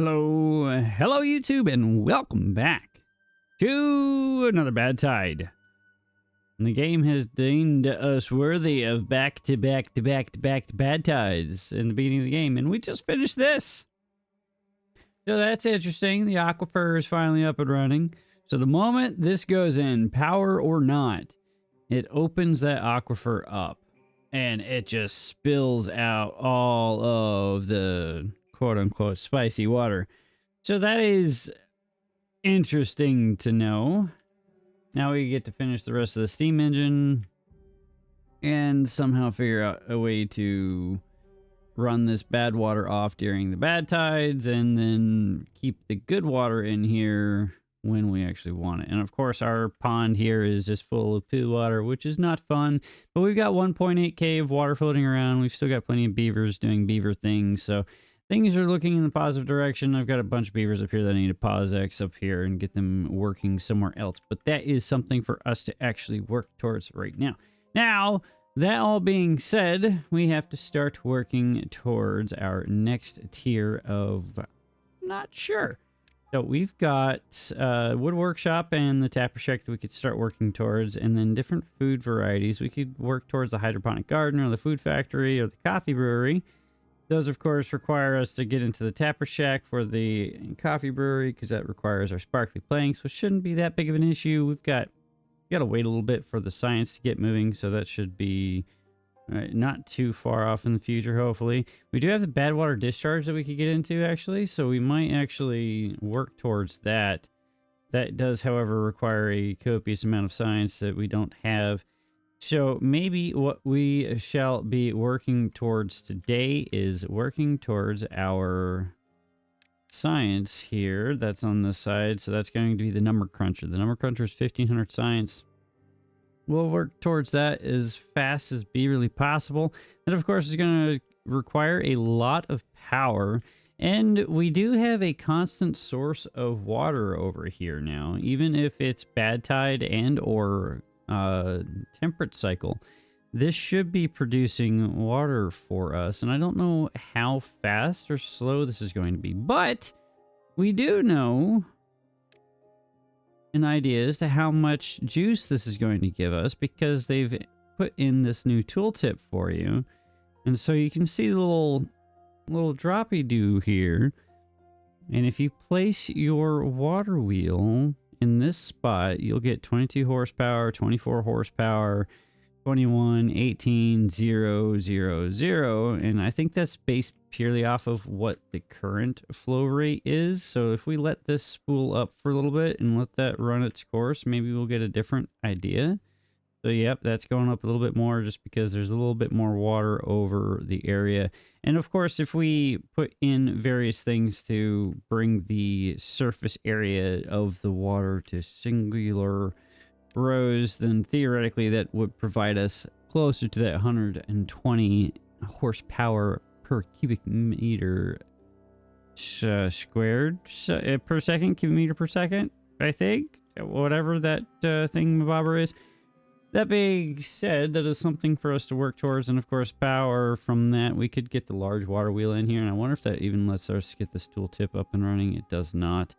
Hello YouTube, and welcome back to another bad tide. And the game has deemed us worthy of back-to-back bad tides in the beginning of the game, and we just finished this. So that's interesting. The aquifer is finally up and running. So the moment this goes in, power or not, it opens that aquifer up, and it just spills out all of the quote-unquote spicy water. So that is interesting to know. Now we get to finish the rest of the steam engine and somehow figure out a way to run this bad water off during the bad tides and then keep the good water in here when we actually want it. And of course our pond here is just full of poo water, which is not fun, but we've got 1.8k of water floating around. We've still got plenty of beavers doing beaver things, so things are looking in the positive direction. I've got a bunch of beavers up here that I need to pause X up here and get them working somewhere else. But that is something for us to actually work towards right now. Now, that all being said, we have to start working towards our next tier of not sure. So we've got wood workshop and the tapper shack that we could start working towards, and then different food varieties. We could work towards the hydroponic garden or the food factory or the coffee brewery. Those, of course, require us to get into the tapper shack for the coffee brewery because that requires our sparkly planks, which shouldn't be that big of an issue. We've got to wait a little bit for the science to get moving, so that should be not too far off in the future, hopefully. We do have the bad water discharge that we could get into, actually, so we might actually work towards that. That does, however, require a copious amount of science that we don't have. So maybe what we shall be working towards today is working towards our science here. That's on this side. So that's going to be the number cruncher. The number cruncher is 1500 science. We'll work towards that as fast as beaverly possible. That, of course, is going to require a lot of power. And we do have a constant source of water over here now, even if it's bad tide and or temperate cycle. This should be producing water for us, and I don't know how fast or slow this is going to be, but we do know an idea as to how much juice this is going to give us because they've put in this new tooltip for you. And so you can see the little droppy do here, and if you place your water wheel in this spot, you'll get 22 horsepower, 24 horsepower, 21, 18, 0, 0, 0. And I think that's based purely off of what the current flow rate is. So if we let this spool up for a little bit and let that run its course, maybe we'll get a different idea. So yep, that's going up a little bit more just because there's a little bit more water over the area. And of course, if we put in various things to bring the surface area of the water to singular rows, then theoretically that would provide us closer to that 120 horsepower per cubic meter squared per second, cubic meter per second, I think. Whatever that thingamabobber is. That being said, that is something for us to work towards, and of course power from that. We could get the large water wheel in here, and I wonder if that even lets us get this tooltip up and running. It does not.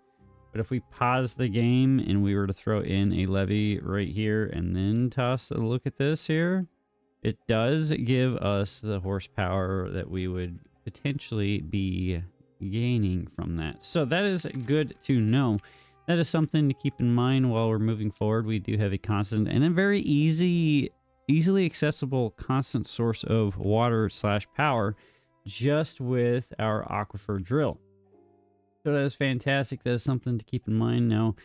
But if we pause the game and we were to throw in a levee right here and then toss a look at this here, it does give us the horsepower that we would potentially be gaining from that. So that is good to know. That is something to keep in mind while we're moving forward. We do have a constant and a very easily accessible constant source of water / power just with our aquifer drill. So that is fantastic. That is something to keep in mind. Now,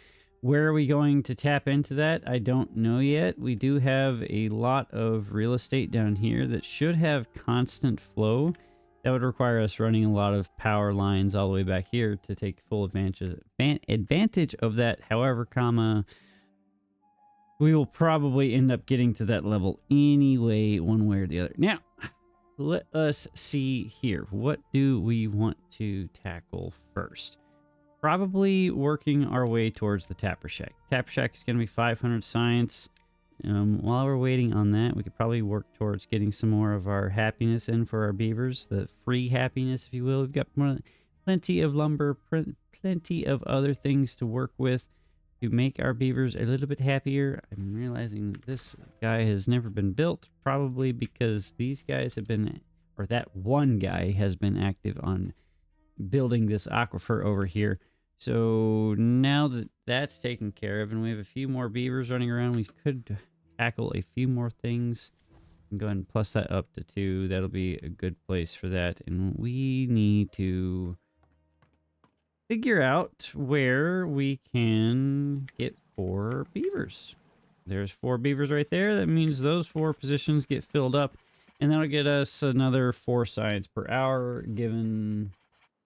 where are we going to tap into that? I don't know yet. We do have a lot of real estate down here that should have constant flow. That would require us running a lot of power lines all the way back here to take full advantage of that. However, we will probably end up getting to that level anyway, one way or the other. Now, let us see here. What do we want to tackle first? Probably working our way towards the tapper shack. Tapper shack is going to be 500 science. While we're waiting on that, we could probably work towards getting some more of our happiness in for our beavers, the free happiness, if you will. We've got plenty of lumber, plenty of other things to work with to make our beavers a little bit happier. I'm realizing this guy has never been built, probably because these guys have been, or that one guy has been active on building this aquifer over here. So now that that's taken care of and we have a few more beavers running around, we could tackle a few more things. And go ahead and plus that up to 2. That'll be a good place for that. And we need to figure out where we can get 4 beavers. There's 4 beavers right there. That means those 4 positions get filled up, and that'll get us another 4 science per hour given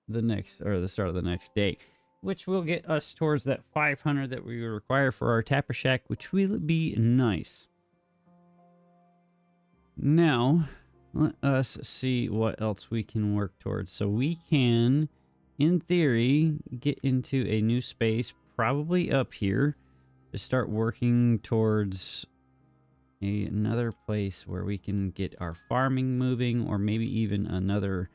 the next, or the start of the next day, which will get us towards that 500 that we require for our tapper shack, which will be nice. Now let us see what else we can work towards. So we can, in theory, get into a new space, probably up here, to start working towards another place where we can get our farming moving, or maybe even another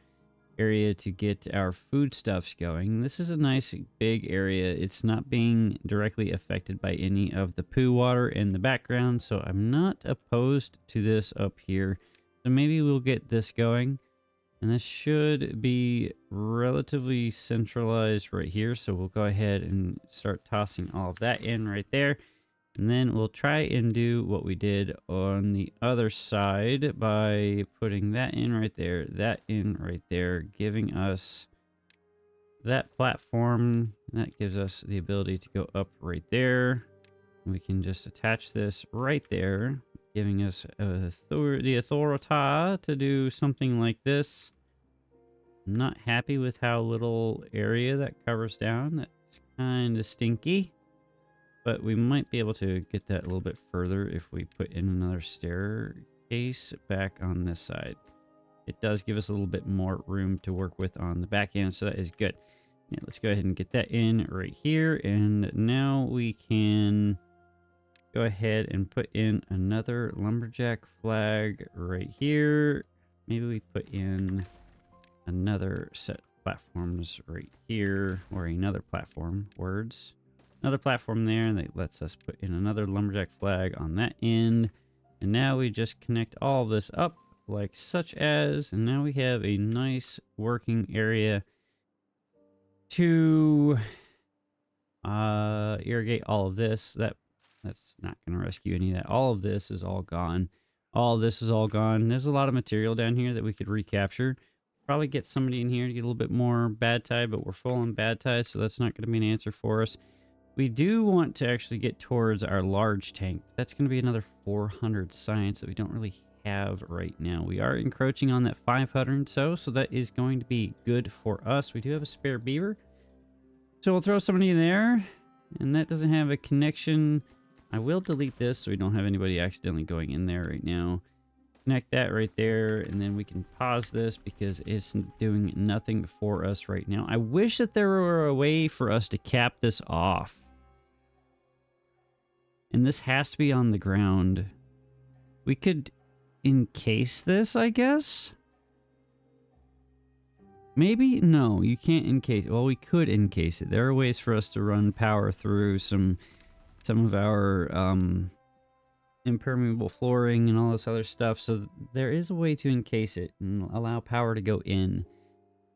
area to get our foodstuffs going. This is a nice big area. It's not being directly affected by any of the poo water in the background, so I'm not opposed to this up here. So maybe we'll get this going. And this should be relatively centralized right here. So we'll go ahead and start tossing all of that in right there. And then we'll try and do what we did on the other side by putting that in right there, that in right there, giving us that platform. That gives us the ability to go up right there. We can just attach this right there, giving us the authority to do something like this. I'm not happy with how little area that covers down. That's kind of stinky. But we might be able to get that a little bit further if we put in another staircase back on this side. It does give us a little bit more room to work with on the back end, so that is good. Yeah, let's go ahead and get that in right here. And now we can go ahead and put in another lumberjack flag right here. Maybe we put in another set of platforms right here, or another platform, another platform there, and that lets us put in another lumberjack flag on that end. And now we just connect all of this up like such as, and now we have a nice working area to irrigate all of this. That's not going to rescue any of that. All of this is all gone. All of this is all gone. There's a lot of material down here that we could recapture. Probably get somebody in here to get a little bit more bad tide, but we're full on bad tide, so that's not going to be an answer for us. We do want to actually get towards our large tank. That's going to be another 400 science that we don't really have right now. We are encroaching on that 500 so that is going to be good for us. We do have a spare beaver, so we'll throw somebody in there, and that doesn't have a connection. I will delete this so we don't have anybody accidentally going in there right now. Connect that right there, and then we can pause this because it's doing nothing for us right now. I wish that there were a way for us to cap this off. And this has to be on the ground. We could encase this, I guess? Maybe? No, you can't encase it. Well, we could encase it. There are ways for us to run power through some of our impermeable flooring and all this other stuff. So there is a way to encase it and allow power to go in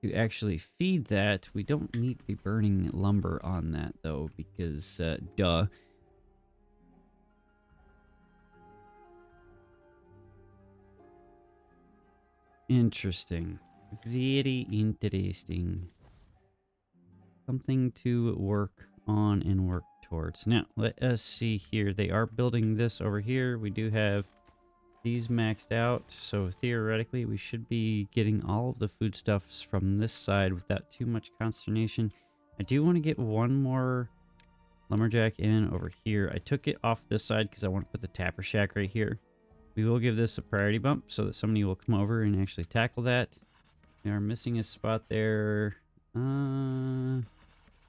to actually feed that. We don't need to be burning lumber on that, though, because, duh. Interesting. Very interesting. Something to work on and work towards. Now, let us see here. They are building this over here. We do have these maxed out, so theoretically we should be getting all of the foodstuffs from this side without too much consternation. I do want to get one more lumberjack in over here. I took it off this side because I want to put the tapper shack right here. We will give this a priority bump so that somebody will come over and actually tackle that. We are missing a spot there.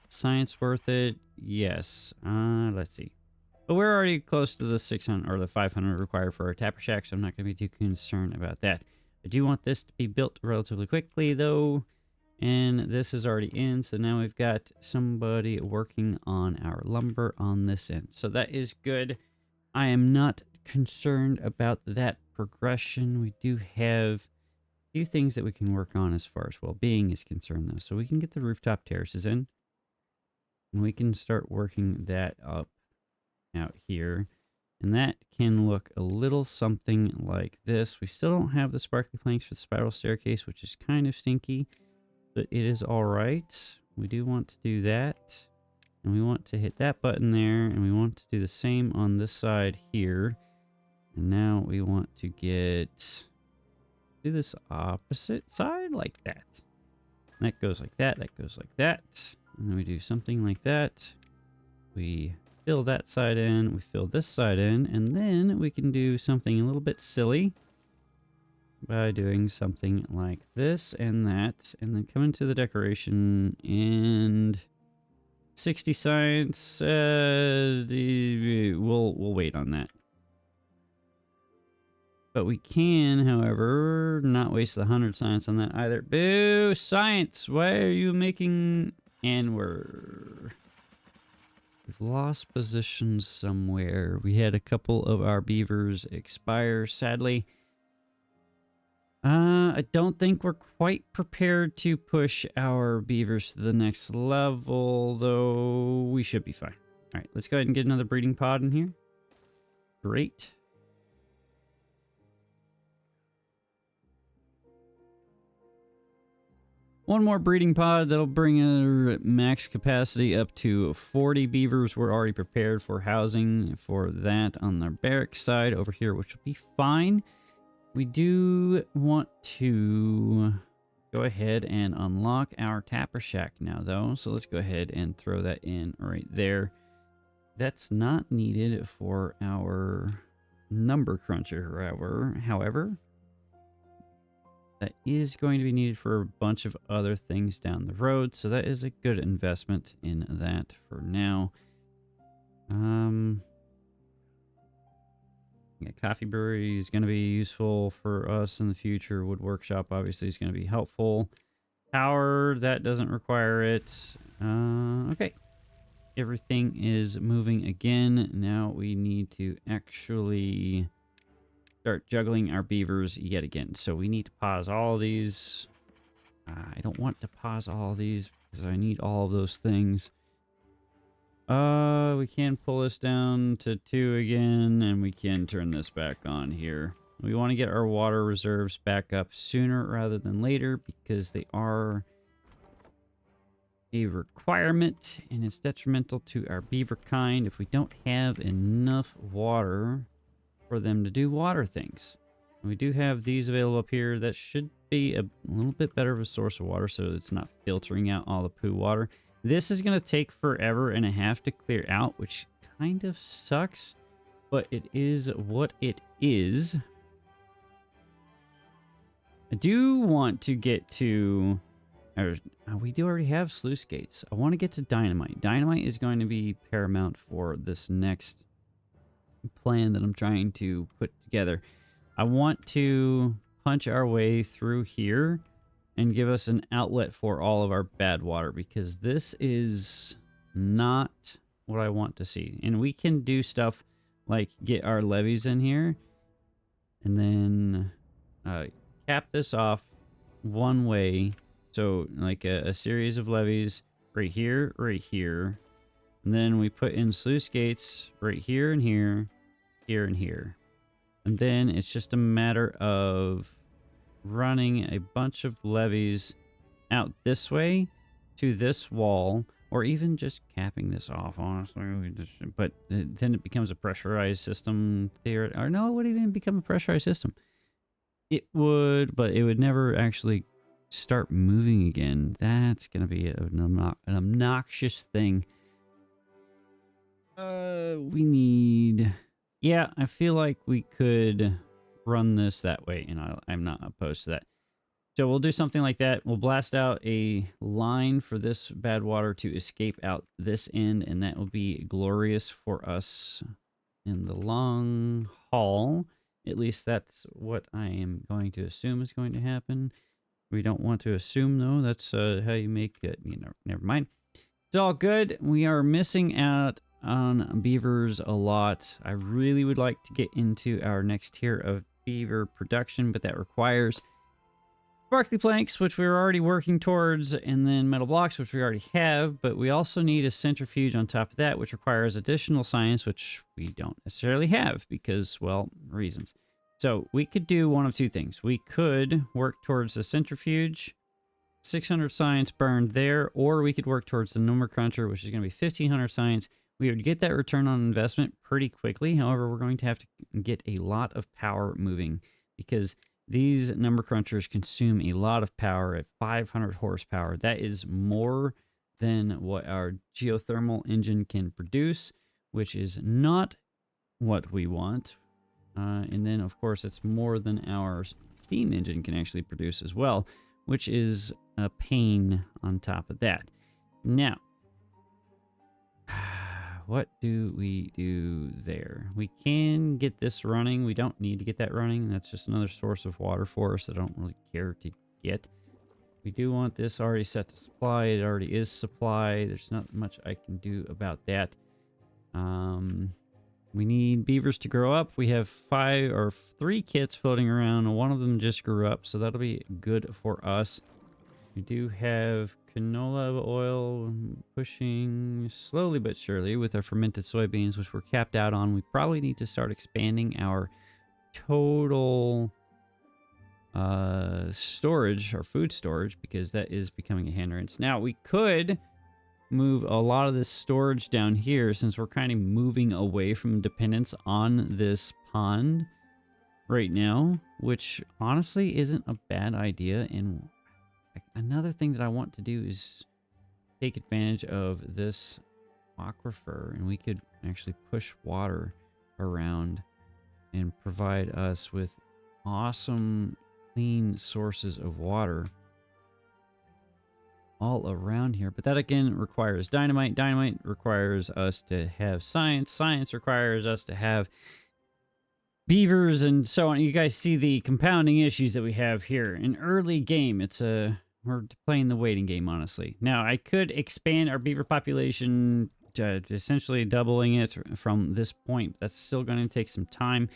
Science worth it? Yes. Let's see. But we're already close to the 600 or the 500 required for our tapper shack, so I'm not going to be too concerned about that. I do want this to be built relatively quickly, though. And this is already in, so now we've got somebody working on our lumber on this end. So that is good. I am not concerned about that progression. We do have a few things that we can work on as far as well-being is concerned, though. So we can get the rooftop terraces in. And we can start working that up out here. And that can look a little something like this. We still don't have the sparkly planks for the spiral staircase, which is kind of stinky. But it is all right. We do want to do that. And we want to hit that button there. And we want to do the same on this side here. And now we want to do this opposite side like that. And that goes like that. That goes like that. And then we do something like that. We fill that side in. We fill this side in. And then we can do something a little bit silly by doing something like this and that. And then come into the decoration and 60 science. We'll wait on that. But we can, however, not waste the 100 science on that either. Boo! Science! Why are you making... And we've lost positions somewhere. We had a couple of our beavers expire, sadly. I don't think we're quite prepared to push our beavers to the next level, though we should be fine. All right, let's go ahead and get another breeding pod in here. Great. One more breeding pod that'll bring our max capacity up to 40 beavers. We're already prepared for housing for that on the barracks side over here, which will be fine. We do want to go ahead and unlock our tapper shack now, though. So let's go ahead and throw that in right there. That's not needed for our number cruncher, however. That is going to be needed for a bunch of other things down the road. So that is a good investment in that for now. Yeah, coffee brewery is going to be useful for us in the future. Wood workshop obviously is going to be helpful. Power, that doesn't require it. Okay. Everything is moving again. Now we need to actually start juggling our beavers yet again. So we need to pause all of these. I don't want to pause all of these because I need all of those things. We can pull this down to 2 again, and we can turn this back on here. We want to get our water reserves back up sooner rather than later because they are a requirement, and it's detrimental to our beaver kind if we don't have enough water for them to do water things. And we do have these available up here. That should be a little bit better of a source of water so it's not filtering out all the poo water. This is going to take forever and a half to clear out, which kind of sucks, but it is what it is. I do want to get to... we do already have sluice gates. I want to get to dynamite. Dynamite is going to be paramount for this next plan that I'm trying to put together. I want to punch our way through here and give us an outlet for all of our bad water, because this is not what I want to see. And we can do stuff like get our levees in here and then cap this off one way. So like a series of levees right here, and then we put in sluice gates right here and here, here and here. And then it's just a matter of running a bunch of levees out this way to this wall, or even just capping this off, honestly. But then it becomes a pressurized system there. Or no, it wouldn't even become a pressurized system. It would, but it would never actually start moving again. That's going to be an obnoxious thing. We need... Yeah, I feel like we could run this that way, and I'm not opposed to that. So we'll do something like that. We'll blast out a line for this bad water to escape out this end, and that will be glorious for us in the long haul. At least that's what I am going to assume is going to happen. We don't want to assume, though. That's how you make it. You know, never mind. It's all good. We are missing out on beavers a lot. I really would like to get into our next tier of beaver production, but that requires sparkly planks, which we're already working towards, and then metal blocks, which we already have, but we also need a centrifuge on top of that, which requires additional science, which we don't necessarily have because, well, reasons. So we could do one of two things. We could work towards the centrifuge, 600 science burned there, or we could work towards the number cruncher, which is going to be 1500 science. We would get that return on investment pretty quickly. However, we're going to have to get a lot of power moving because these number crunchers consume a lot of power at 500 horsepower. That is more than what our geothermal engine can produce, which is not what we want. And then, of course, it's more than our steam engine can actually produce as well, which is a pain on top of that. Now, what do we do there? We can get this running. We don't need to get that running. That's just another source of water for us that I don't really care to get. We do want this already set to supply. It already is supply. There's not much I can do about that. We need beavers to grow up. We have 3 kits floating around. One of them just grew up, so that'll be good for us. We do have canola oil pushing slowly but surely with our fermented soybeans, which we're capped out on. We probably need to start expanding our total storage, our food storage, because that is becoming a hindrance. Now, we could move a lot of this storage down here since we're kind of moving away from dependence on this pond right now, which honestly isn't a bad idea. And another thing that I want to do is take advantage of this aquifer, and we could actually push water around and provide us with awesome clean sources of water all around here. But that again requires dynamite. Dynamite requires us to have science. Science requires us to have beavers and so on. You guys see the compounding issues that we have here. In early game, we're playing the waiting game, honestly. Now, I could expand our beaver population to essentially doubling it from this point. That's still going to take some time,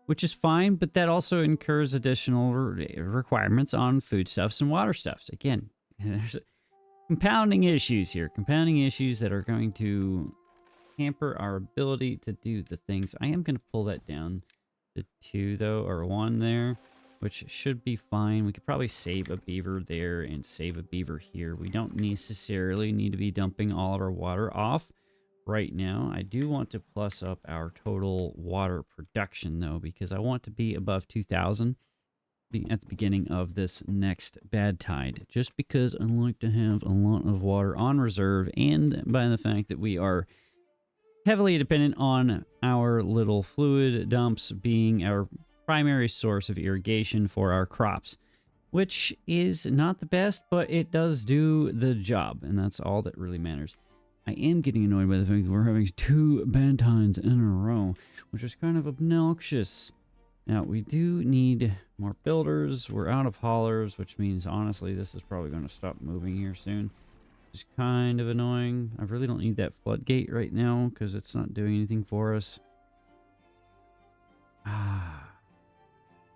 which is fine, but that also incurs additional requirements on foodstuffs and waterstuffs. Again, there's compounding issues here. Compounding issues that are going to hamper our ability to do the things. I am going to pull that down to 2, though, or 1 there, which should be fine. We could probably save a beaver there and save a beaver here. We don't necessarily need to be dumping all of our water off right now. I do want to plus up our total water production, though, because I want to be above 2,000 at the beginning of this next bad tide, just because I like to have a lot of water on reserve, and by the fact that we are heavily dependent on our little fluid dumps being our primary source of irrigation for our crops, which is not the best, but it does do the job, and that's all that really matters. I am getting annoyed by the fact that we're having 2 bad tides in a row, which is kind of obnoxious. Now, we do need more builders. We're out of haulers, which means, honestly, this is probably going to stop moving here soon. It's kind of annoying. I really don't need that floodgate right now because it's not doing anything for us.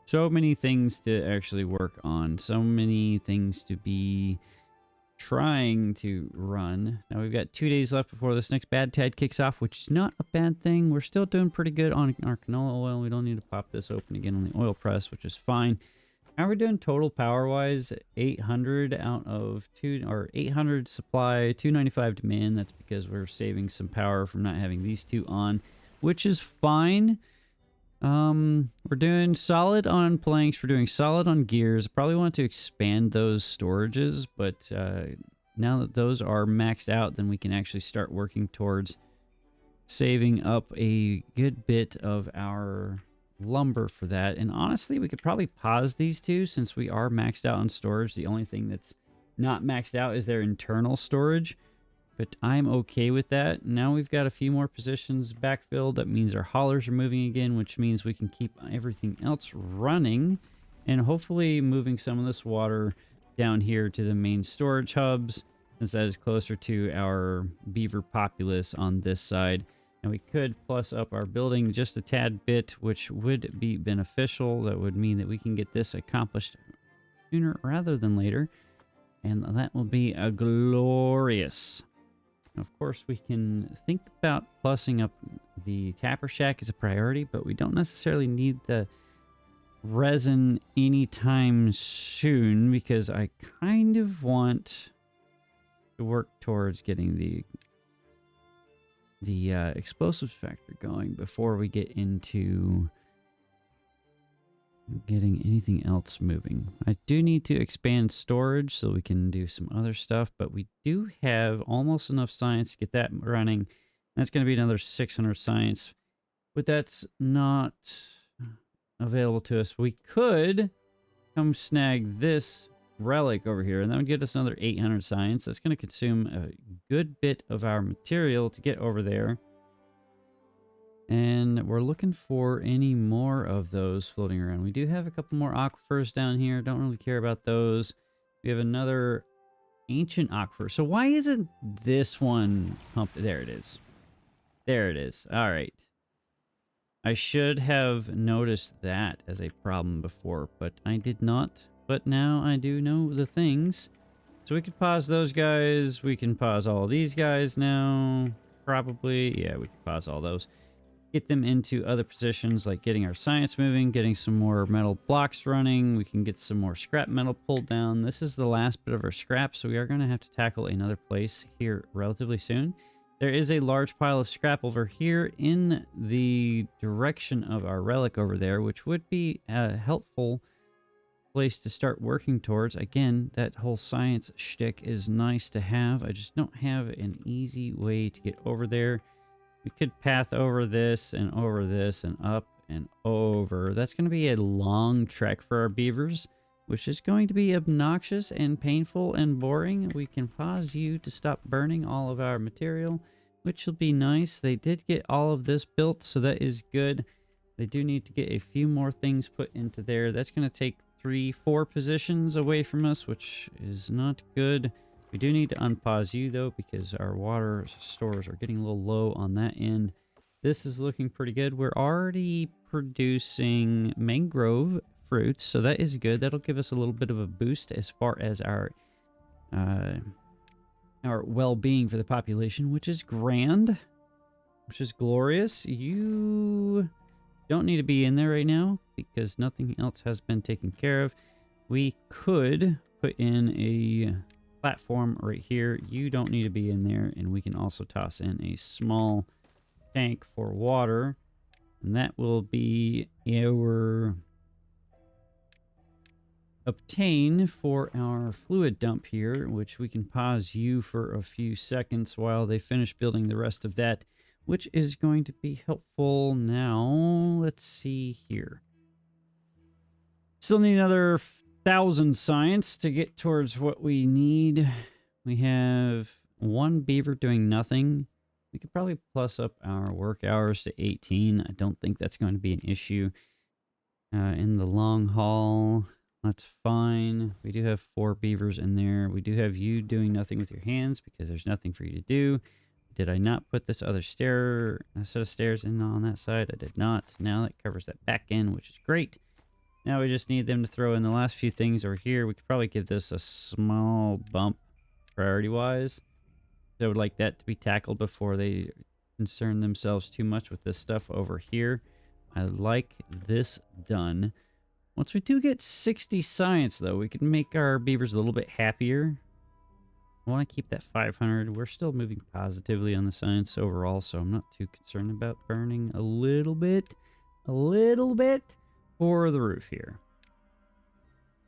So many things to actually work on. So many things to be trying to run. Now we've got 2 days left before this next bad tide kicks off, which is not a bad thing. We're still doing pretty good on our canola oil. We don't need to pop this open again on the oil press, which is fine. How are we doing total power wise? 800 out of 800 supply, 295 demand. That's because we're saving some power from not having these 2 on, which is fine. We're doing solid on planks. We're doing solid on gears. Probably want to expand those storages, but now that those are maxed out, then we can actually start working towards saving up a good bit of our lumber for that. And honestly, we could probably pause these 2 since we are maxed out on storage. The only thing that's not maxed out is their internal storage, but I'm okay with that. Now we've got a few more positions backfilled. That means our haulers are moving again, which means we can keep everything else running and hopefully moving some of this water down here to the main storage hubs, since that is closer to our beaver populace on this side. And we could plus up our building just a tad bit, which would be beneficial. That would mean that we can get this accomplished sooner rather than later. And that will be a glorious. Of course, we can think about plussing up the tapper shack as a priority, but we don't necessarily need the resin anytime soon, because I kind of want to work towards getting the explosives factor going before we get into getting anything else moving. I do need to expand storage so we can do some other stuff, but we do have almost enough science to get that running. That's going to be another 600 science, but that's not available to us. We could come snag this relic over here, and that would get us another 800 science. That's going to consume a good bit of our material to get over there. And we're looking for any more of those floating around. We do have a couple more aquifers down here. Don't really care about those. We have another ancient aquifer. So why isn't this one pumped? There it is. There it is. All right. I should have noticed that as a problem before, but I did not. But now I do know the things. So we could pause those guys. We can pause all these guys now. Probably. Yeah, we can pause all those. Get them into other positions, like getting our science moving, getting some more metal blocks running. We can get some more scrap metal pulled down. This is the last bit of our scrap, so we are going to have to tackle another place here relatively soon. There is a large pile of scrap over here in the direction of our relic over there, which would be a helpful place to start working towards. Again, that whole science shtick is nice to have. I just don't have an easy way to get over there. We could path over this and up and over. That's going to be a long trek for our beavers, which is going to be obnoxious and painful and boring. We can pause you to stop burning all of our material, which will be nice. They did get all of this built, so that is good. They do need to get a few more things put into there. That's going to take 3-4 positions away from us, which is not good. We do need to unpause you, though, because our water stores are getting a little low on that end. This is looking pretty good. We're already producing mangrove fruits, so that is good. That'll give us a little bit of a boost as far as our well-being for the population, which is grand, which is glorious. You don't need to be in there right now because nothing else has been taken care of. We could put in a platform right here. You don't need to be in there, and we can also toss in a small tank for water, and that will be our obtain for our fluid dump here, which we can pause you for a few seconds while they finish building the rest of that, which is going to be helpful. Now let's see here. Still need another 1,000 science to get towards what we need. We have one beaver doing nothing. We could probably plus up our work hours to 18. I don't think that's going to be an issue in the long haul. That's fine. We do have 4 beavers in there. We do have you doing nothing with your hands because there's nothing for you to do. Did I not put this other set of stairs in on that side? I did not. Now that covers that back end, which is great. Now we just need them to throw in the last few things over here. We could probably give this a small bump priority-wise. I would like that to be tackled before they concern themselves too much with this stuff over here. I like this done. Once we do get 60 science, though, we can make our beavers a little bit happier. I want to keep that 500. We're still moving positively on the science overall, so I'm not too concerned about burning a little bit for the roof here.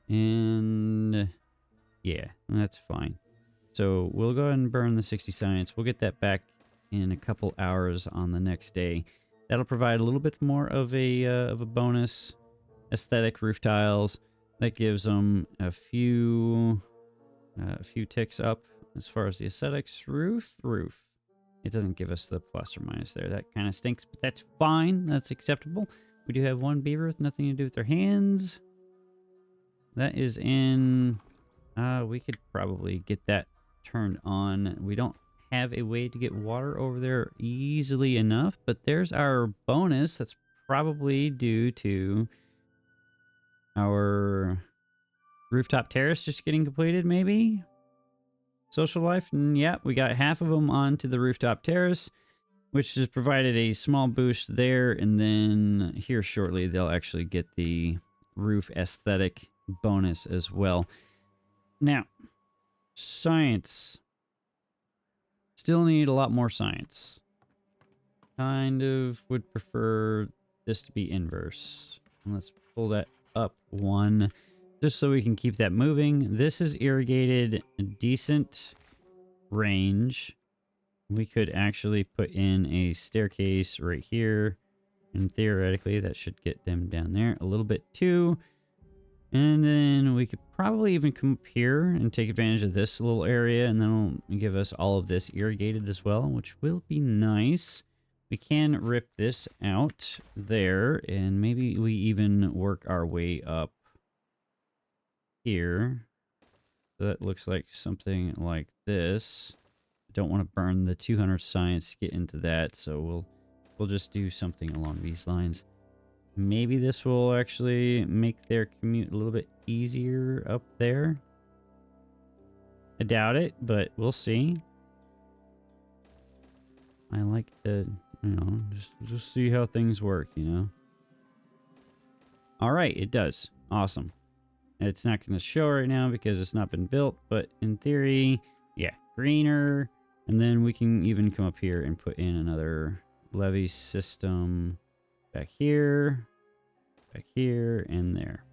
And yeah, that's fine. So we'll go ahead and burn the 60 science. We'll get that back in a couple hours on the next day. That'll provide a little bit more of a bonus. Aesthetic roof tiles. That gives them a few ticks up as far as the aesthetics. Roof. It doesn't give us the plus or minus there. That kind of stinks, but that's fine. That's acceptable. We do have one beaver with nothing to do with their hands. That is in We could probably get that turned on. We don't have a way to get water over there easily enough, but there's our bonus. That's probably due to our rooftop terrace just getting completed, maybe? Social life? Yeah, we got half of them onto the rooftop terrace, which has provided a small boost there, and then here shortly they'll actually get the roof aesthetic bonus as well. Now, science. Still need a lot more science. Kind of would prefer this to be inverse. Let's pull that up one, just so we can keep that moving. This is irrigated a decent range. We could actually put in a staircase right here, and theoretically that should get them down there a little bit too. And then we could probably even come up here and take advantage of this little area, and then it'll give us all of this irrigated as well, which will be nice. We can rip this out there, and maybe we even work our way up here. So that looks like something like this. I don't want to burn the 200 science to get into that, so we'll just do something along these lines. Maybe this will actually make their commute a little bit easier up there. I doubt it, but we'll see. I like to, you know, just see how things work, you know. All right, it does. Awesome. It's not going to show right now because it's not been built, but in theory, yeah, greener. And then we can even come up here and put in another levee system back here, and there.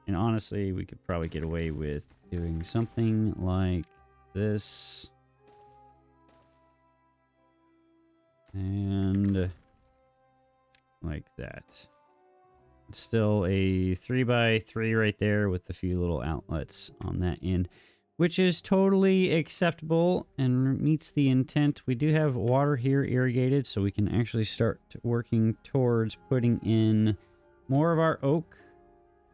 And honestly, we could probably get away with doing something like this. And like that. It's still a 3x3 right there with a few little outlets on that end, which is totally acceptable and meets the intent. We do have water here irrigated, so we can actually start working towards putting in more of our oak.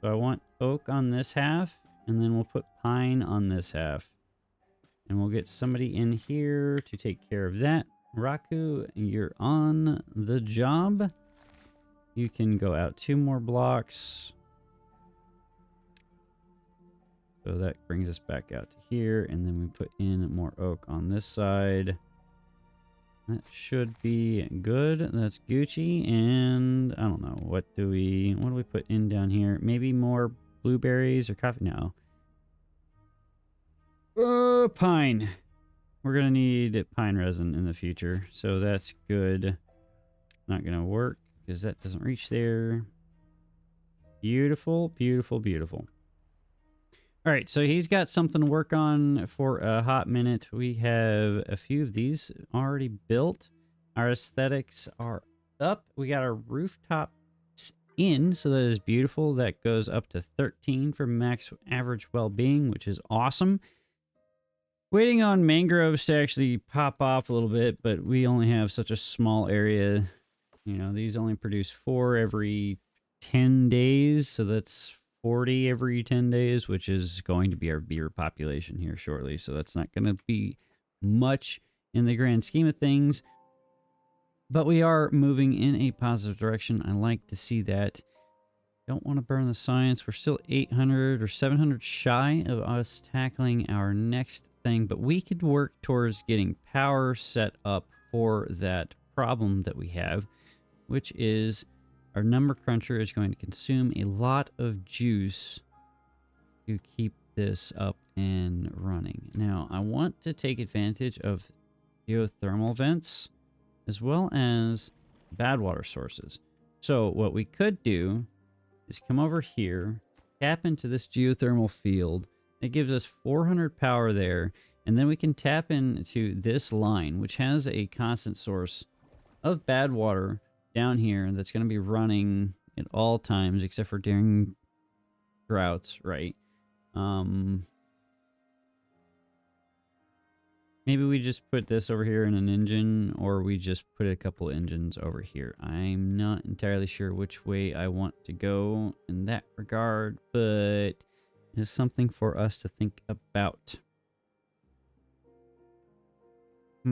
So I want oak on this half, and then we'll put pine on this half. And we'll get somebody in here to take care of that. Raku, you're on the job. You can go out 2 more blocks. So that brings us back out to here, and then we put in more oak on this side. That should be good. That's Gucci, and I don't know, what do we put in down here? Maybe more blueberries or coffee? No. Pine. We're gonna need pine resin in the future, so that's good. Not gonna work because that doesn't reach there. Beautiful, beautiful, beautiful. All right, so he's got something to work on for a hot minute. We have a few of these already built. Our aesthetics are up. We got our rooftops in, so that is beautiful. That goes up to 13 for max average well-being, which is awesome. Waiting on mangroves to actually pop off a little bit, but we only have such a small area. You know, these only produce 4 every 10 days, so that's 40 every 10 days, which is going to be our beaver population here shortly. So that's not going to be much in the grand scheme of things. But we are moving in a positive direction. I like to see that. Don't want to burn the science. We're still 800 or 700 shy of us tackling our next thing. But we could work towards getting power set up for that problem that we have, which is our number cruncher is going to consume a lot of juice to keep this up and running. Now, I want to take advantage of geothermal vents as well as bad water sources. So what we could do is come over here, tap into this geothermal field. It gives us 400 power there, and then we can tap into this line, which has a constant source of bad water down here that's going to be running at all times except for during droughts, right? Maybe we just put this over here in an engine, or we just put a couple engines over here. I'm not entirely sure which way I want to go in that regard, but it's something for us to think about. I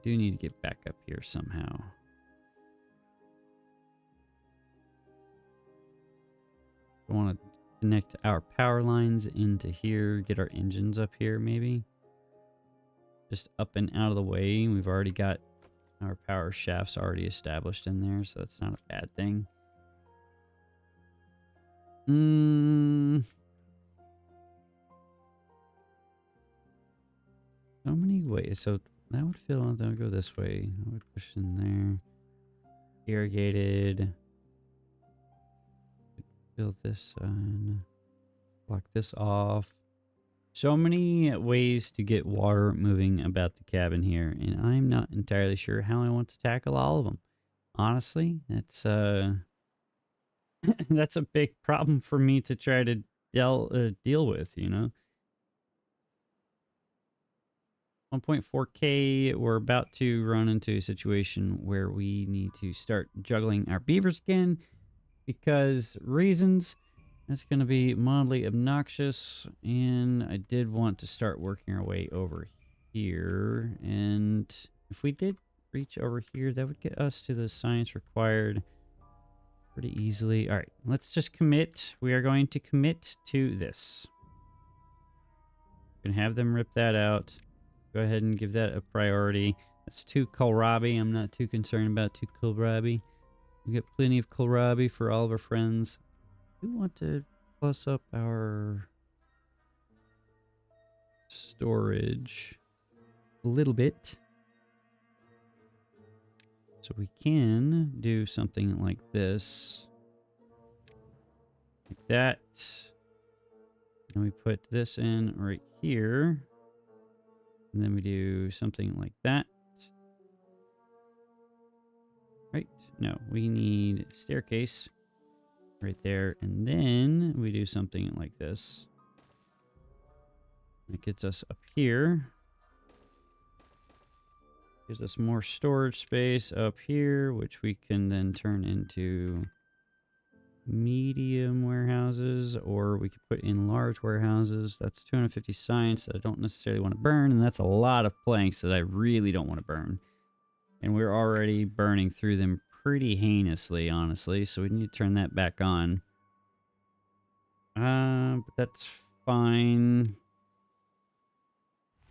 do need to get back up here somehow. I want to connect our power lines into here, get our engines up here maybe. Just up and out of the way. We've already got our power shafts already established in there, so that's not a bad thing. So many ways. So that would fill out, that would go this way. I would push in there. Irrigated. Fill this on. Block this off. So many ways to get water moving about the cabin here, and I'm not entirely sure how I want to tackle all of them. Honestly, that's that's a big problem for me to try to deal with, you know. 1.4K, we're about to run into a situation where we need to start juggling our beavers again because reasons. That's going to be mildly obnoxious, and I did want to start working our way over here, and if we did reach over here, that would get us to the science required pretty easily. All right, let's just commit. We are going to commit to this. We're going to have them rip that out. Go ahead and give that a priority. That's 2 kohlrabi. I'm not too concerned about 2 kohlrabi. We get plenty of kohlrabi for all of our friends. We want to plus up our storage a little bit. So we can do something like this. Like that. And we put this in right here. And then we do something like that. Right? No, we need staircase right there. And then we do something like this. It gets us up here. Gives us more storage space up here, which we can then turn into medium warehouses, or we could put in large warehouses. That's 250 science that I don't necessarily want to burn, and that's a lot of planks that I really don't want to burn. And we're already burning through them pretty heinously, honestly, so we need to turn that back on. But that's fine.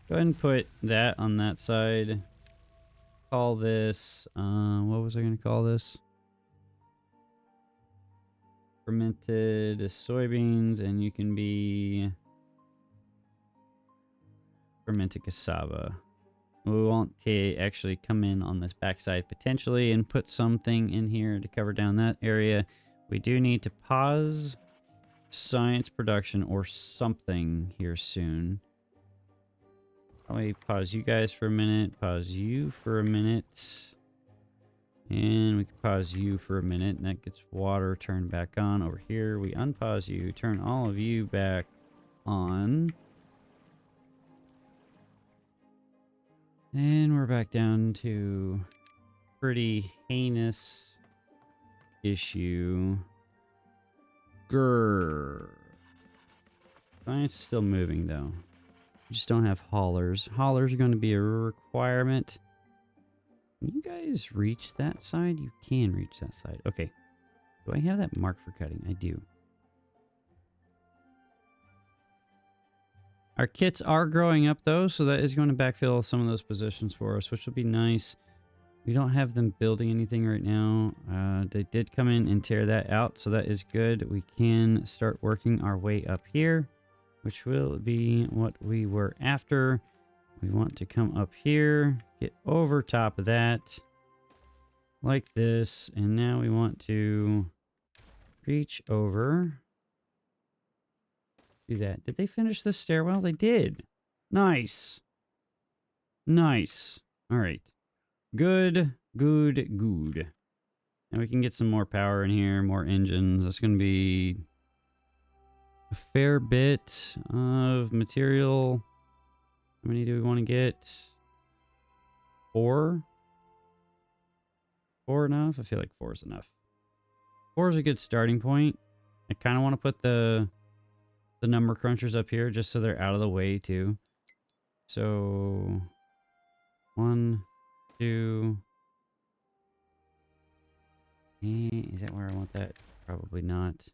Go ahead and put that on that side. Call this, what was I going to call this? Fermented soybeans, and you can be fermented cassava. We want to actually come in on this backside potentially and put something in here to cover down that area. We do need to pause science production or something here soon. Probably pause you guys for a minute, pause you for a minute, and we can pause you for a minute, and that gets water turned back on over here. We unpause you, turn all of you back on. And we're back down to pretty heinous issue. Grrr. Science is still moving though. We just don't have haulers. Haulers are going to be a requirement. Can you guys reach that side? You can reach that side. Okay. Do I have that marked for cutting? I do. Our kits are growing up though, so that is going to backfill some of those positions for us, which will be nice. We don't have them building anything right now. They did come in and tear that out, so that is good. We can start working our way up here, which will be what we were after. We want to come up here, get over top of that, like this, and now we want to reach over. Do that. Did they finish the stairwell? They did. Nice. Nice. All right. Good, good, good. And we can get some more power in here, more engines. That's going to be a fair bit of material. How many do we want to get? 4? 4 enough? I feel like 4 is enough. 4 is a good starting point. I kind of want to put the number crunchers up here just so they're out of the way too. So 1, 2. Is that where I want that? Probably not.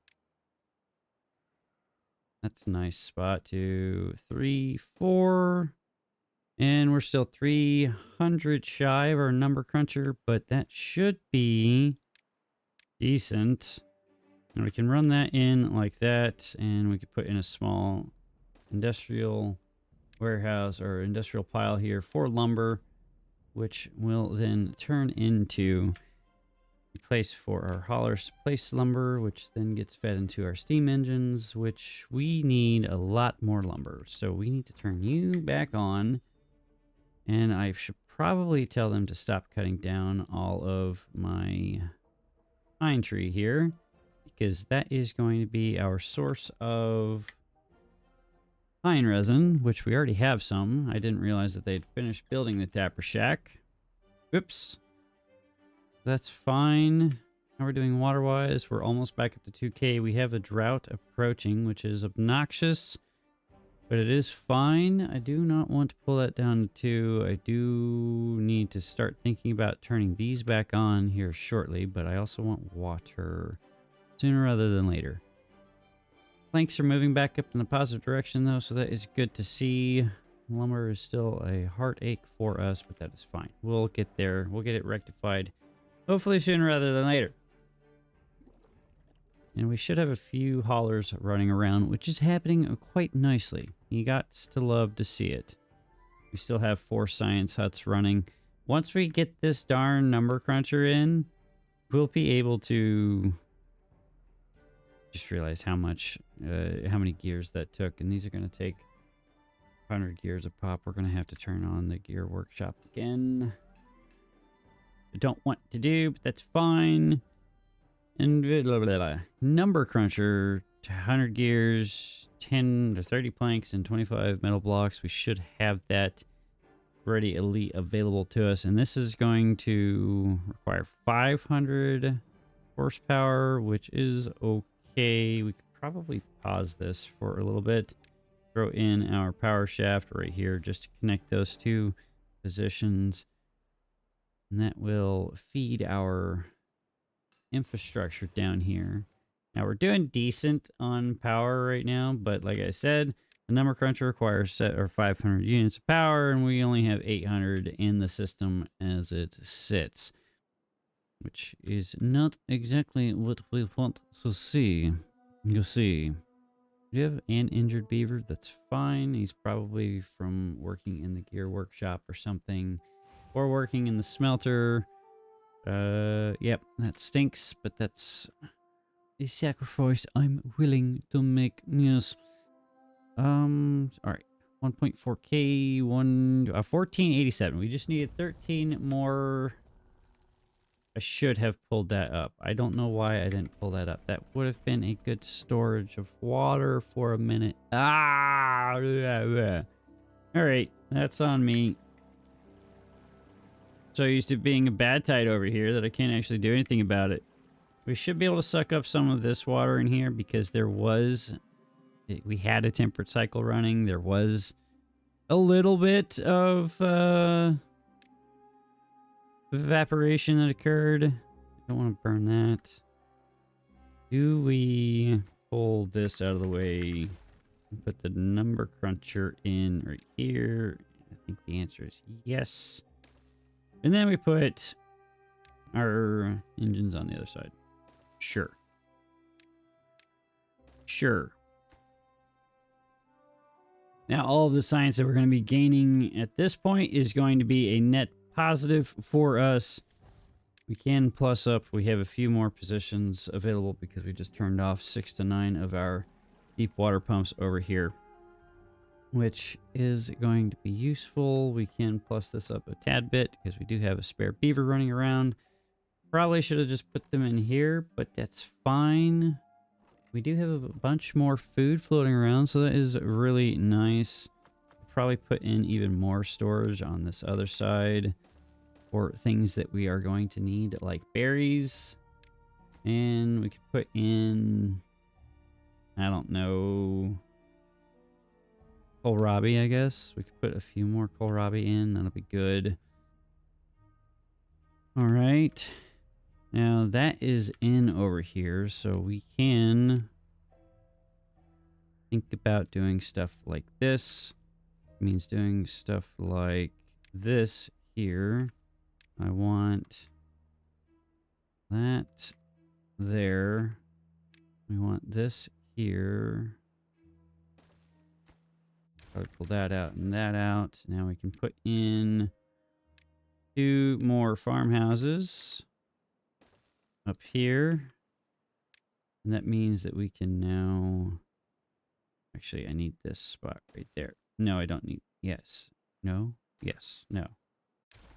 That's a nice spot. 2, 3, 4. And we're still 300 shy of our number cruncher, but that should be decent. And we can run that in like that, and we could put in a small industrial warehouse or industrial pile here for lumber, which will then turn into a place for our haulers to place lumber, which then gets fed into our steam engines, which we need a lot more lumber. So we need to turn you back on. And I should probably tell them to stop cutting down all of my pine tree here, because that is going to be our source of pine resin, which we already have some. I didn't realize that they'd finished building the Tapper Shack. Oops. That's fine. How we're doing water-wise, we're almost back up to 2K. We have a drought approaching, which is obnoxious. But it is fine. I do not want to pull that down to 2. I do need to start thinking about turning these back on here shortly, but I also want water sooner rather than later. Planks are moving back up in the positive direction though, so that is good to see. Lumber is still a heartache for us, but that is fine. We'll get there. We'll get it rectified hopefully sooner rather than later. And we should have a few haulers running around, which is happening quite nicely. You got to love to see it. We still have 4 science huts running. Once we get this darn number cruncher in, we'll be able to... Just realize how many gears that took. And these are going to take 100 gears a pop. We're going to have to turn on the gear workshop again. I don't want to do, but that's fine. And blah, blah, blah. Number cruncher, 100 gears, 10 to 30 planks, and 25 metal blocks. We should have that ready, elite, available to us. And this is going to require 500 horsepower, which is okay. We could probably pause this for a little bit. Throw in our power shaft right here just to connect those 2 positions. And that will feed our infrastructure down here. Now we're doing decent on power right now, but like I said, the number cruncher requires 500 units of power, and we only have 800 in the system as it sits, which is not exactly what we want to see. You'll see. Do you have an injured beaver? That's fine. He's probably from working in the gear workshop or something, or working in the smelter. Yep, that stinks, but that's a sacrifice I'm willing to make. Yes. Alright. 1.4K, 1487. We just needed 13 more. I should have pulled that up. I don't know why I didn't pull that up. That would have been a good storage of water for a minute. Alright, that's on me. So used to being a bad tide over here that I can't actually do anything about it. We should be able to suck up some of this water in here because we had a temperate cycle running. There was a little bit of evaporation that occurred. I don't want to burn that. Do we pull this out of the way and put the number cruncher in right here? I think the answer is yes. And then we put our engines on the other side. Sure. Sure. Now, all of the science that we're going to be gaining at this point is going to be a net positive for us. We can plus up. We have a few more positions available because we just turned off 6 to 9 of our deep water pumps over here, which is going to be useful. We can plus this up a tad bit because we do have a spare beaver running around. Probably should have just put them in here, but that's fine. we do have a bunch more food floating around, so that is really nice. Probably put in even more storage on this other side for things that we are going to need, like berries. And we could put in, I don't know, kohlrabi, I guess. We could put a few more kohlrabi in. That'll be good. All right. Now that is in over here, so we can think about doing stuff like this. It means doing stuff like this here. I want that there. We want this here. Probably pull that out and that out. Now we can put in 2 more farmhouses up here. And that means that we can now... Actually, I need this spot right there. No, I don't need... Yes. No. Yes. No.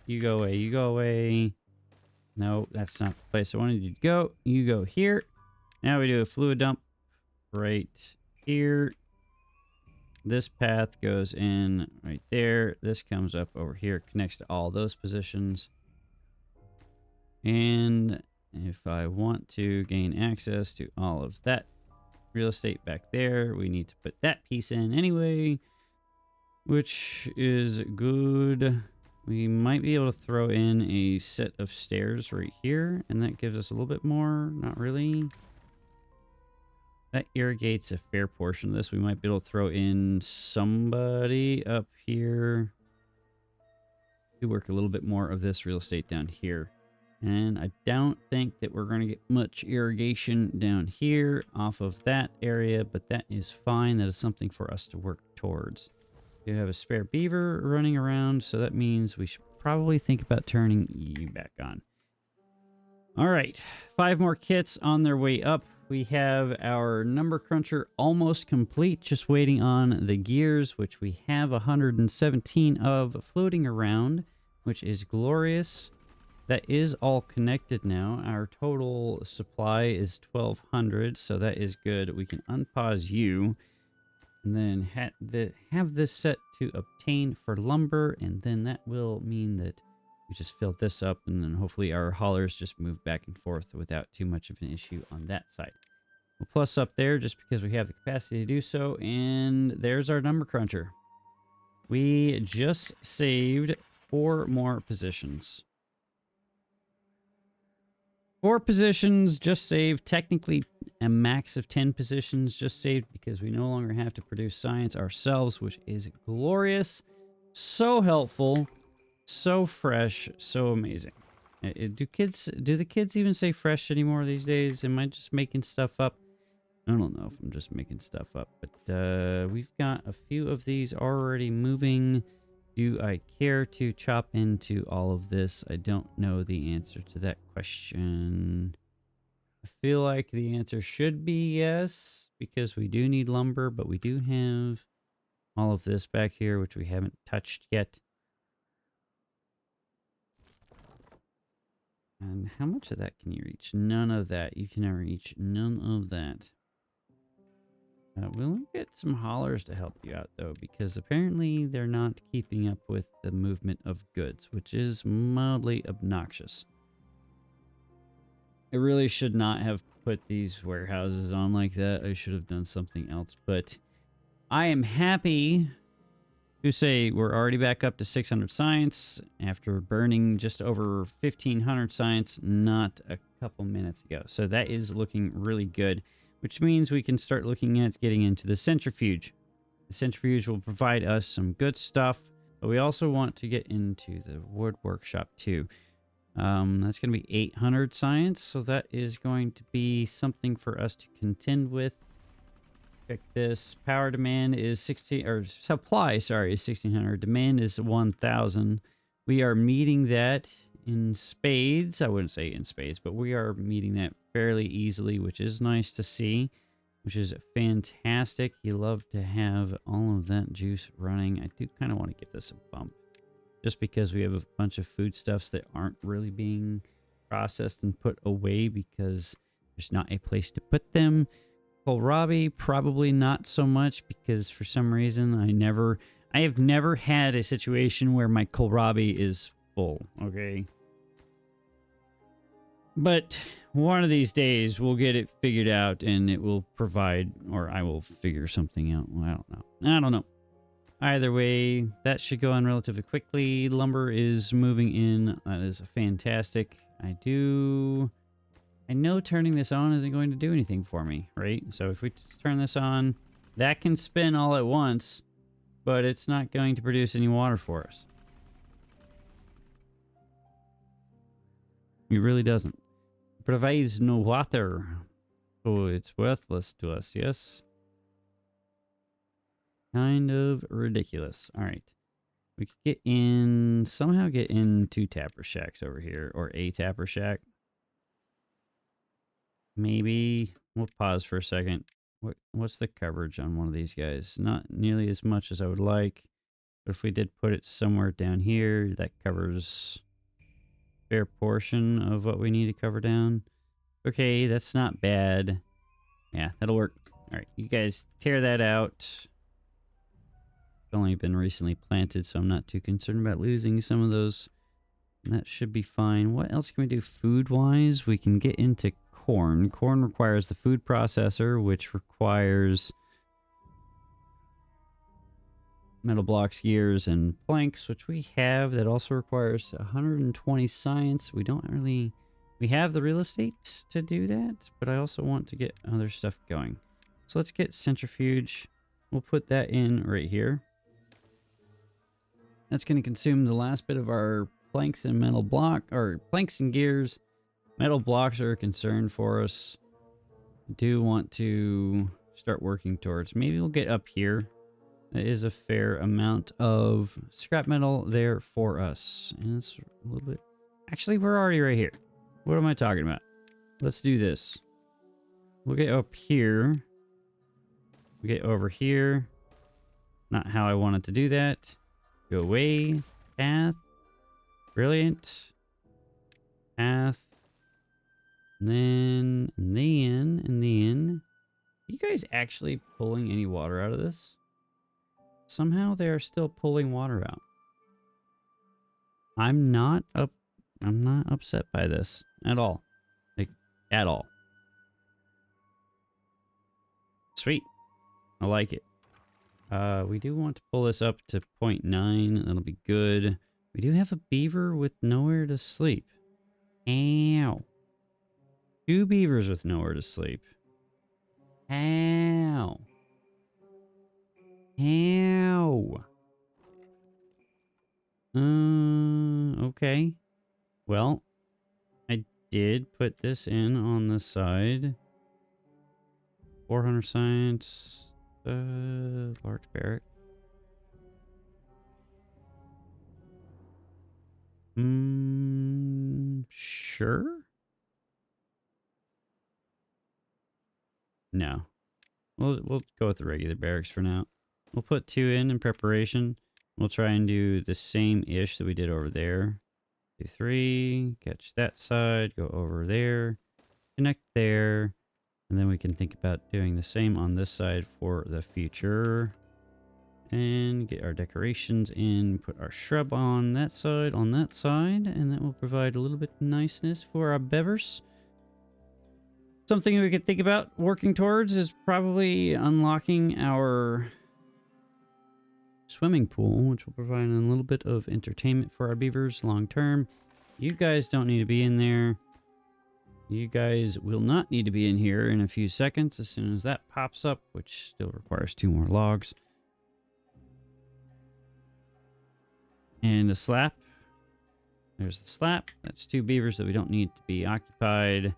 You go away. You go away. No, that's not the place I wanted you to go. You go here. Now we do a fluid dump right here. This path goes in right there. This comes up over here, connects to all those positions. And if I want to gain access to all of that real estate back there, we need to put that piece in anyway, which is good. We might be able to throw in a set of stairs right here, and that gives us a little bit more. Not really. That irrigates a fair portion of this. We might be able to throw in somebody up here to work a little bit more of this real estate down here. And I don't think that we're going to get much irrigation down here off of that area, but that is fine. That is something for us to work towards. We have a spare beaver running around, so that means we should probably think about turning you back on. All right, 5 more kits on their way up. We have our number cruncher almost complete, just waiting on the gears, which we have 117 of floating around, which is glorious. That is all connected now. Our total supply is 1,200, so that is good. We can unpause you, and then have this set to obtain for lumber, and then that will mean that we just fill this up, and then hopefully our haulers just move back and forth without too much of an issue on that side. We'll plus up there just because we have the capacity to do so, and there's our number cruncher. We just saved 4 more positions. 4 positions just saved. Technically a max of 10 positions just saved because we no longer have to produce science ourselves, which is glorious. So helpful. So fresh, so amazing. Do the kids even say fresh anymore these days? Am I just making stuff up? I don't know if I'm just making stuff up, but we've got a few of these already moving. Do I care to chop into all of this? I don't know the answer to that question. I feel like the answer should be yes, because we do need lumber, but we do have all of this back here, which we haven't touched yet. And how much of that can you reach? None of that. You can reach none of that. We'll get some haulers to help you out, though, because apparently they're not keeping up with the movement of goods, which is mildly obnoxious. I really should not have put these warehouses on like that. I should have done something else, but I am happy to say we're already back up to 600 science after burning just over 1,500 science not a couple minutes ago. So that is looking really good, which means we can start looking at getting into the centrifuge. The centrifuge will provide us some good stuff, but we also want to get into the wood workshop too. That's going to be 800 science, so that is going to be something for us to contend with. Check this. Power demand is 16, or supply, sorry, is 1,600. Demand is 1,000. We are meeting that in spades. I wouldn't say in spades, but we are meeting that fairly easily, which is nice to see, which is fantastic. You love to have all of that juice running. I do kind of want to give this a bump, just because we have a bunch of foodstuffs that aren't really being processed and put away because there's not a place to put them. Kohlrabi, probably not so much, because for some reason I have never had a situation where my kohlrabi is full, okay? But one of these days we'll get it figured out and it will provide, or I will figure something out. Well, I don't know. Either way, that should go on relatively quickly. Lumber is moving in. That is fantastic. I know turning this on isn't going to do anything for me, right? So if we just turn this on, that can spin all at once, but it's not going to produce any water for us. It really doesn't. It provides no water. So it's worthless to us, yes? Kind of ridiculous. All right. We could somehow get in 2 tapper shacks over here, or a tapper shack. Maybe we'll pause for a second. What's the coverage on one of these guys? Not nearly as much as I would like, but if we did put it somewhere down here, that covers a fair portion of what we need to cover down. Okay, that's not bad. Yeah, that'll work. All right, you guys tear that out. It's only been recently planted, so I'm not too concerned about losing some of those. That should be fine. What else can we do food-wise? We can get into corn. Corn requires the food processor, which requires metal blocks, gears, and planks, which we have. That also requires 120 science. We have the real estate to do that, but I also want to get other stuff going. So let's get centrifuge. We'll put that in right here. That's going to consume the last bit of our planks and metal block, or planks and gears. Metal blocks are a concern for us. I do want to start working towards. Maybe we'll get up here. That is a fair amount of scrap metal there for us. And it's a little bit... Actually, we're already right here. What am I talking about? Let's do this. We'll get up here. We'll get over here. Not how I wanted to do that. Go away. Path. Brilliant. Path. And then. Are you guys actually pulling any water out of this? Somehow they are still pulling water out. I'm not upset by this at all. Like, at all. Sweet. I like it. We do want to pull this up to 0.9. That'll be good. We do have a beaver with nowhere to sleep. Ow. 2 beavers with nowhere to sleep. Ow. Ow. Okay. Well, I did put this in on the side. 400 science. Large barrack. Sure? No. We'll go with the regular barracks for now. We'll put 2 in preparation. We'll try and do the same-ish that we did over there. 2, 3, catch that side, go over there, connect there, and then we can think about doing the same on this side for the future. And get our decorations in, put our shrub on that side, and that will provide a little bit of niceness for our beavers. Something we could think about working towards is probably unlocking our swimming pool, which will provide a little bit of entertainment for our beavers long term. You guys don't need to be in there. You guys will not need to be in here in a few seconds as soon as that pops up, which still requires 2 more logs. And a slap. There's the slap. That's 2 beavers that we don't need to be occupied.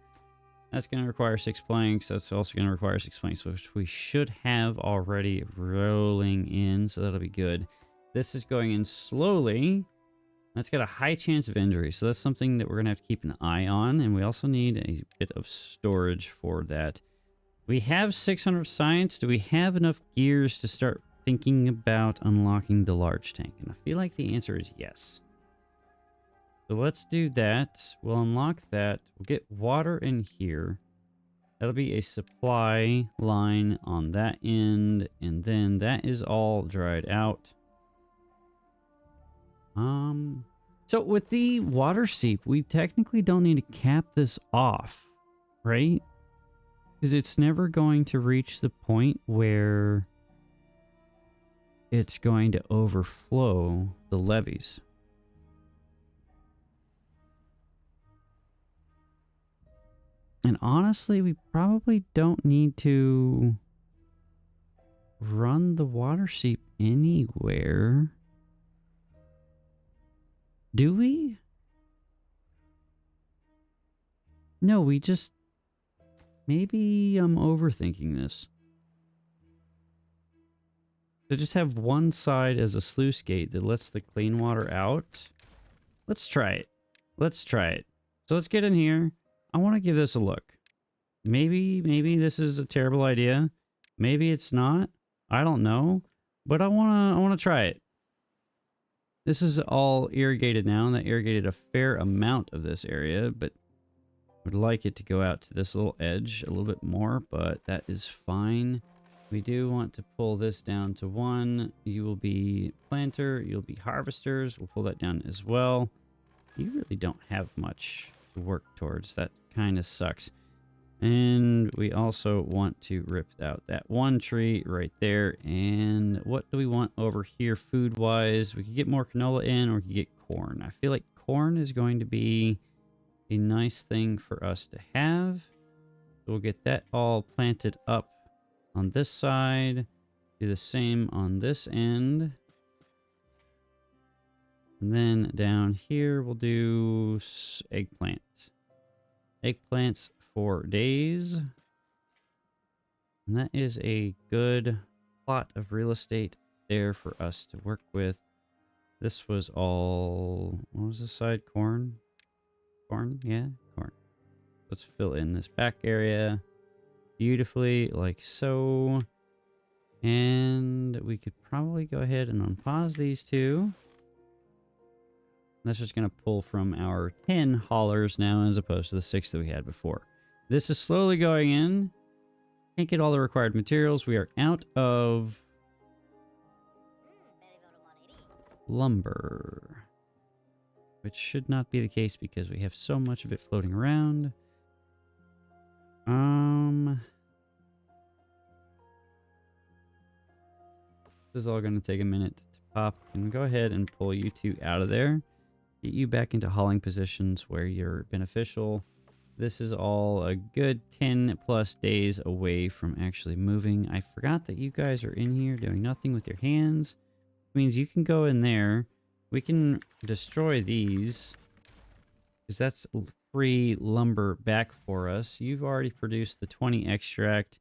That's going to require 6 planks. That's also going to require 6 planks, which we should have already rolling in, so that'll be good. This is going in slowly. That's got a high chance of injury, so that's something that we're going to have to keep an eye on, and we also need a bit of storage for that. We have 600 science. Do we have enough gears to start thinking about unlocking the large tank? And I feel like the answer is yes. So let's do that. We'll unlock that. We'll get water in here. That'll be a supply line on that end, and then that is all dried out. So with the water seep, we technically don't need to cap this off, right? Because it's never going to reach the point where it's going to overflow the levees. And honestly, we probably don't need to run the water seep anywhere. Do we? No, we just... Maybe I'm overthinking this. So just have one side as a sluice gate that lets the clean water out. Let's try it. Let's try it. So let's get in here. I want to give this a look. Maybe this is a terrible idea. Maybe it's not. I don't know. But I wanna try it. This is all irrigated now, and that irrigated a fair amount of this area, but I would like it to go out to this little edge a little bit more, but that is fine. We do want to pull this down to 1. You will be planter, you'll be harvesters. We'll pull that down as well. You really don't have much to work towards. That kind of sucks. And we also want to rip out that one tree right there. And what do we want over here food-wise? We could get more canola in, or we could get corn. I feel like corn is going to be a nice thing for us to have. So we'll get that all planted up on this side. Do the same on this end. And then down here, we'll do eggplant. Eggplants for days. And that is a good plot of real estate there for us to work with. This was all... What was this side? Corn? Corn? Yeah, corn. Let's fill in this back area beautifully, like so. And we could probably go ahead and unpause these two. That's just going to pull from our 10 haulers now as opposed to the 6 that we had before. This is slowly going in. Can't get all the required materials. We are out of lumber, which should not be the case because we have so much of it floating around. This is all going to take a minute to pop. And go ahead and pull you two out of there. Get you back into hauling positions where you're beneficial. This is all a good 10 plus days away from actually moving. I forgot that you guys are in here doing nothing with your hands. It means you can go in there. We can destroy these, because that's free lumber back for us. You've already produced the 20 extract.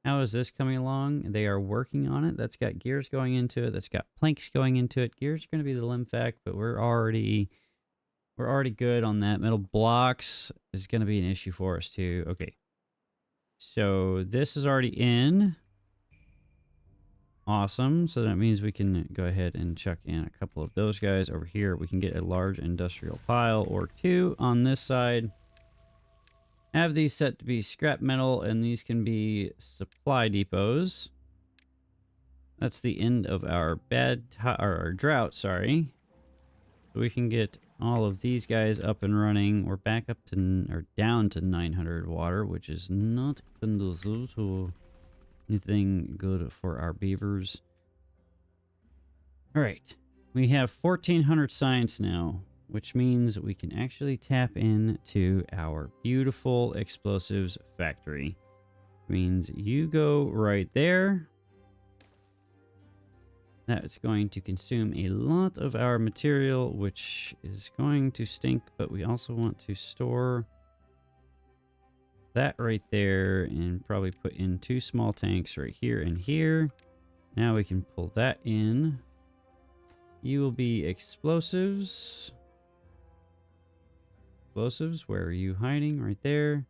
How is this coming along? They are working on it. That's got gears going into it. That's got planks going into it. Gears are going to be the limfac, but we're already good on that. Metal blocks is going to be an issue for us too. Okay. So this is already in. Awesome. So that means we can go ahead and chuck in a couple of those guys over here. We can get a large industrial pile or two on this side. Have these set to be scrap metal, and these can be supply depots. That's the end of our our drought, sorry. So we can get all of these guys up and running. We're back up to, or down to 900 water, which is not conducive to anything good for our beavers. All right, we have 1400 science now, which means we can actually tap into our beautiful explosives factory. Means you go right there. That's going to consume a lot of our material, which is going to stink, but we also want to store that right there and probably put in 2 small tanks right here and here. Now we can pull that in. You will be explosives. Explosives, where are you hiding? Right there.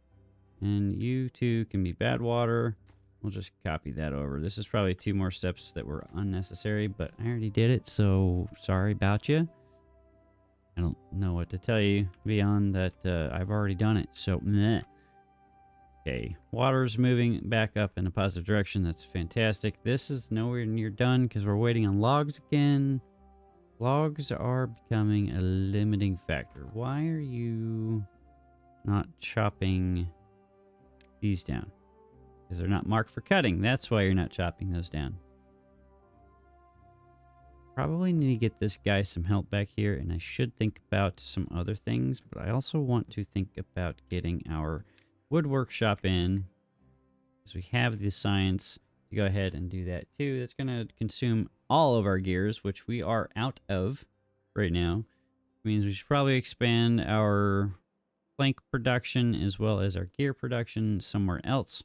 And you two can be bad water. We'll just copy that over. This is probably 2 more steps that were unnecessary, but I already did it, so sorry about you. I don't know what to tell you beyond that. I've already done it, so meh. Okay, water's moving back up in a positive direction. That's fantastic. This is nowhere near done because we're waiting on logs again. Logs are becoming a limiting factor. Why are you not chopping these down? Because they're not marked for cutting. That's why you're not chopping those down. Probably need to get this guy some help back here, and I should think about some other things, but I also want to think about getting our wood workshop in, because we have the science to go ahead and do that too. That's going to consume all of our gears, which we are out of right now. It means we should probably expand our plank production as well as our gear production somewhere else.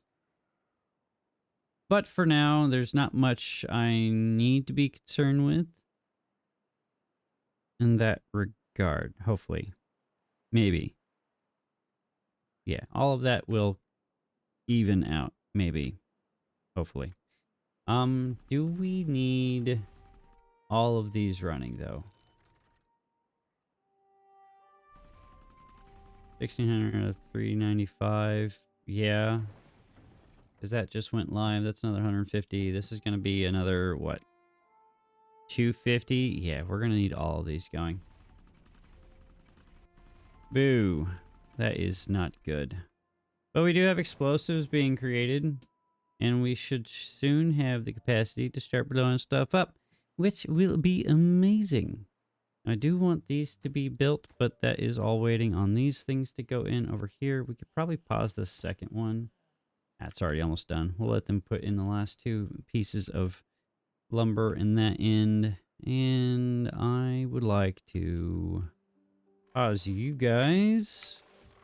But for now, there's not much I need to be concerned with in that regard, hopefully. Maybe. Yeah, all of that will even out, maybe. Hopefully. Do we need all of these running, though? 1,600 out of 395. Yeah. Because that just went live. That's another 150. This is going to be another, what? 250? Yeah, we're going to need all of these going. Boo. That is not good. But we do have explosives being created. And we should soon have the capacity to start blowing stuff up, which will be amazing. I do want these to be built, but that is all waiting on these things to go in over here. We could probably pause the second one. That's already almost done. We'll let them put in the last two pieces of lumber in that end. And I would like to pause you guys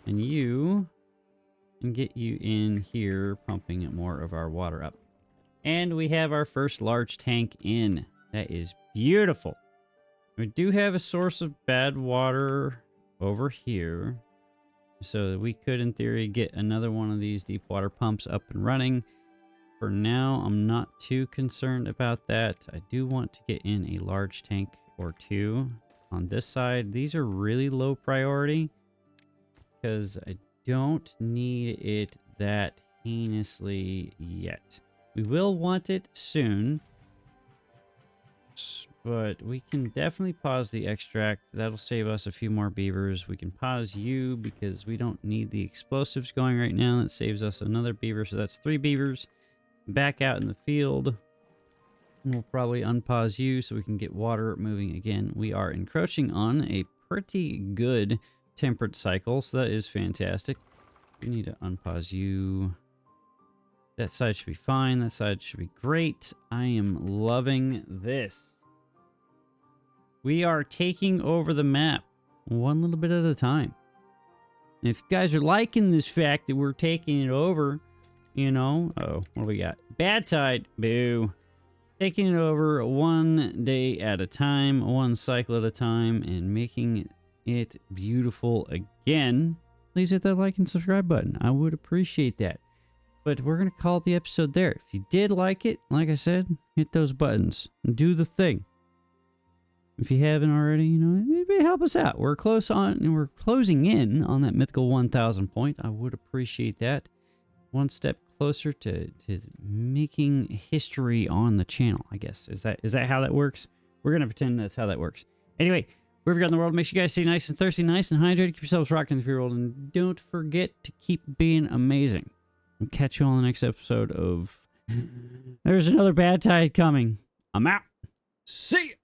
and you and get you in here pumping more of our water up. And we have our first large tank in. That is beautiful. We do have a source of bad water over here. So that we could, in theory, get another one of these deep water pumps up and running. For now, I'm not too concerned about that. I do want to get in a large tank or two on this side. These are really low priority because I don't need it that heinously yet. We will want it soon, but we can definitely pause the extract. That'll save us a few more beavers. We can pause you because we don't need the explosives going right now. That saves us another beaver, so that's 3 beavers. Back out in the field. We'll probably unpause you so we can get water moving again. We are encroaching on a pretty good temperate cycle, so that is fantastic. We need to unpause you. That side should be fine. That side should be great. I am loving this. We are taking over the map one little bit at a time. And if you guys are liking this fact that we're taking it over, you know, oh, what do we got? Bad tide, boo. Taking it over one day at a time, one cycle at a time, and making it beautiful again. Please hit that like and subscribe button. I would appreciate that. But we're going to call the episode there. If you did like it, like I said, hit those buttons and do the thing. If you haven't already, you know, maybe help us out. We're closing in on that mythical 1,000 point. I would appreciate that. One step closer to making history on the channel, I guess. Is that how that works? We're going to pretend that's how that works. Anyway, wherever you're in the world, make sure you guys stay nice and thirsty, nice and hydrated. Keep yourselves rocking in the free world. And don't forget to keep being amazing. I'll catch you on the next episode of There's Another Bad Tide Coming. I'm out. See ya.